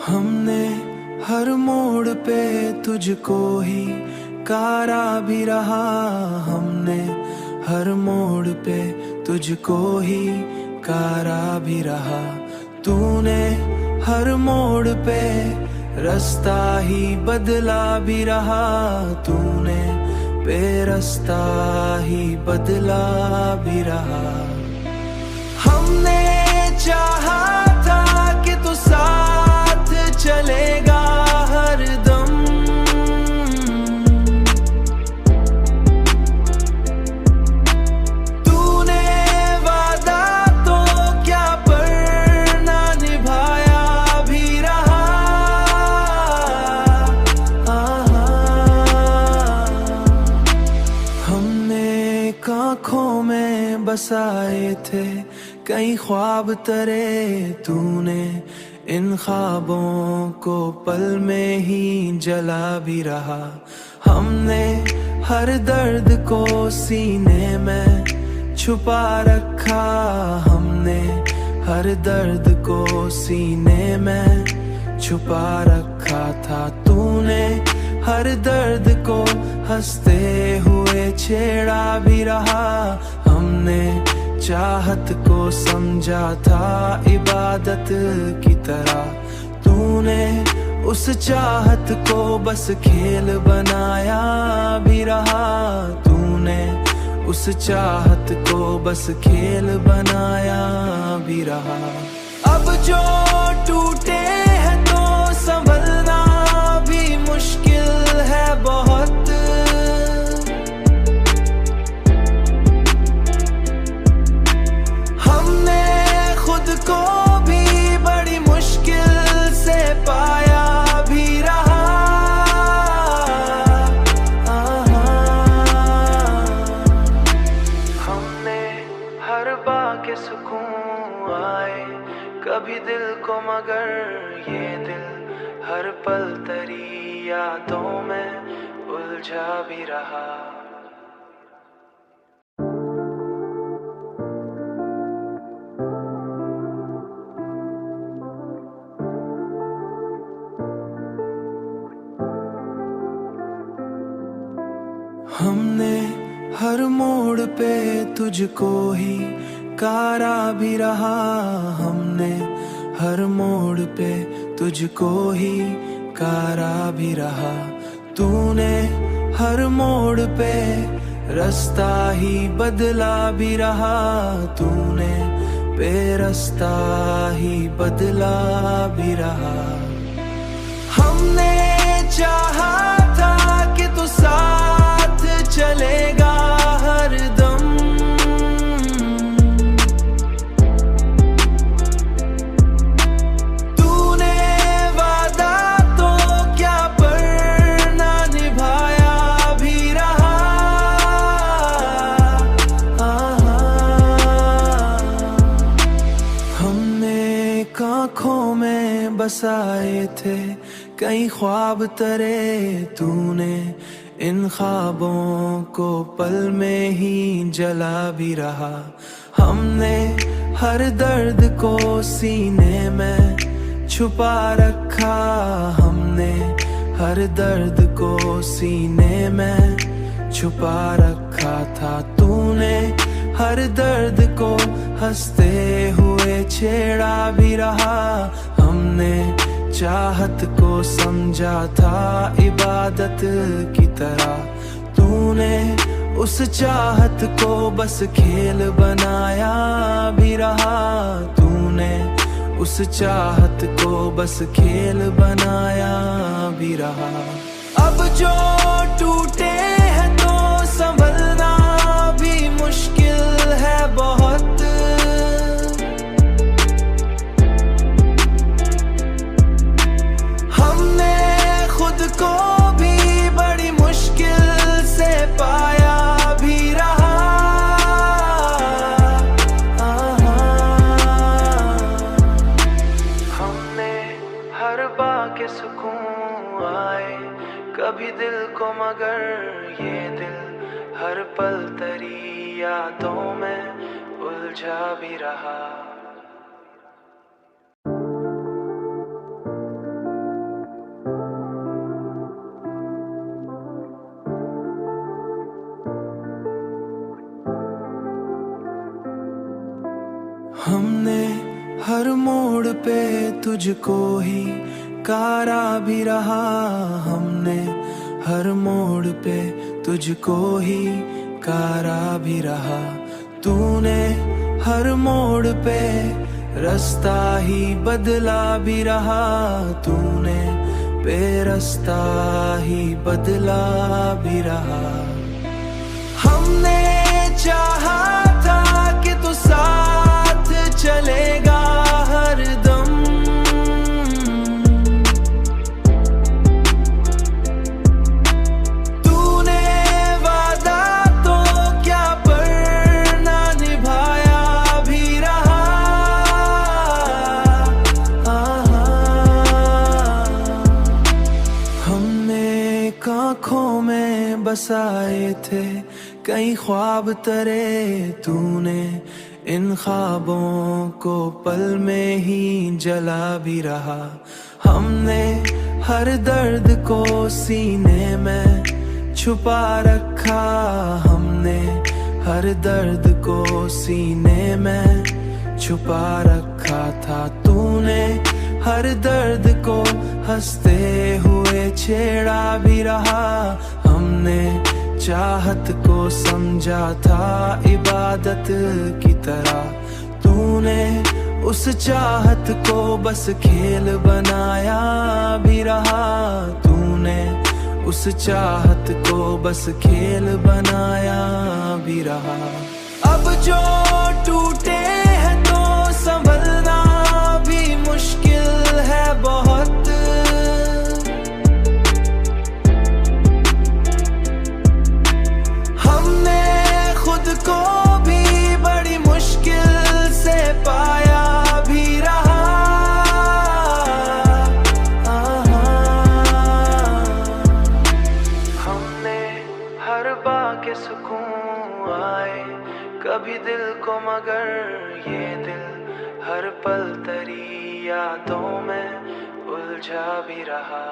हमने हर मोड़ पे तुझको ही कारा भी रहा। हमने हर मोड़ पे तुझको ही कारा भी रहा। तूने हर मोड़ पे रास्ता ही बदला भी रहा। तूने बेरास्ता ही बदला भी रहा। हमने चाहा था कि तू साथ चलेगा हरदम। तूने वादा तो क्या पर ना निभाया भी रहा। हमने आँखों में बसाए थे कई ख्वाब तेरे। तूने इन ख्वाबों को पल में ही जला भी रहा। हमने हर दर्द को सीने में छुपा रखा। हमने हर दर्द को सीने में छुपा रखा था। तूने हर दर्द को हंसते हुए छेड़ा भी रहा। हमने चाहत को समझा था इबादत की तरह। तूने उस चाहत को बस खेल बनाया भी रहा। तूने उस चाहत को बस खेल बनाया भी रहा। अब जो टूटे हैं तो संभलना भी मुश्किल है बहुत। को भी बड़ी मुश्किल से पाया भी रहा। हमने हर बाके सुकून आए कभी दिल को, मगर ये दिल हर पल तेरी यादों में उलझा भी रहा। हमने हर मोड़ पे तुझको ही कारा भी रहा। हमने हर मोड़ पे तुझको ही कारा भी रहा। तूने हर मोड़ पे रास्ता ही बदला भी रहा। तूने बेरास्ता ही बदला भी रहा। हमने चाहा था कि तू साथ चलेगा हरदम। तूने वादा तो क्या पर ना निभाया भी रहा। हमने आँखों में बसाए थे कई ख्वाब तेरे। तूने इन ख्वाबों को पल में ही जला भी रहा। हमने हर दर्द को सीने में छुपा रखा। हमने हर दर्द को सीने में छुपा रखा था। तूने हर दर्द को हंसते हुए छेड़ा भी रहा। हमने चाहत को समझा था इबादत की तरह। तूने उस चाहत को बस खेल बनाया भी रहा। तूने उस चाहत को बस खेल बनाया भी रहा। अब जो टूटे हैं तो संभलना भी मुश्किल है बहुत। को भी बड़ी मुश्किल से पाया भी रहा। हमने हर बाके सुकून आए कभी दिल को, मगर ये दिल हर पल तेरी यादों में उलझा भी रहा। हर मोड़ पे तुझको ही कारा भी रहा हमने, हर मोड़ पे तुझको ही कारा भी रहा। तूने हर मोड़ पे रास्ता ही बदला भी रहा, तूने बेरास्ता ही बदला भी रहा। हमने चाहा था कि तू साथ चलेगा हरदम, तूने वादा तो क्या पर ना निभाया भी रहा। हमने आँखों में बसाए थे कई ख्वाब तेरे, तूने इन ख्वाबों को पल में ही जला भी रहा। हमने हर दर्द को सीने में छुपा रखा, हमने हर दर्द को सीने में छुपा रखा था। तूने हर दर्द को हंसते हुए छेड़ा भी रहा। हमने चाहत को समझा था इबादत की तरह, तूने उस चाहत को बस खेल बनाया भी रहा। तूने उस चाहत को बस खेल बनाया भी रहा। अब जो टूटे हैं तो संभलना भी मुश्किल है बहुत, को भी बड़ी मुश्किल से पाया भी रहा। हमने हर बाके सुकून आए कभी दिल को, मगर ये दिल हर पल तेरी यादों में उलझा भी रहा।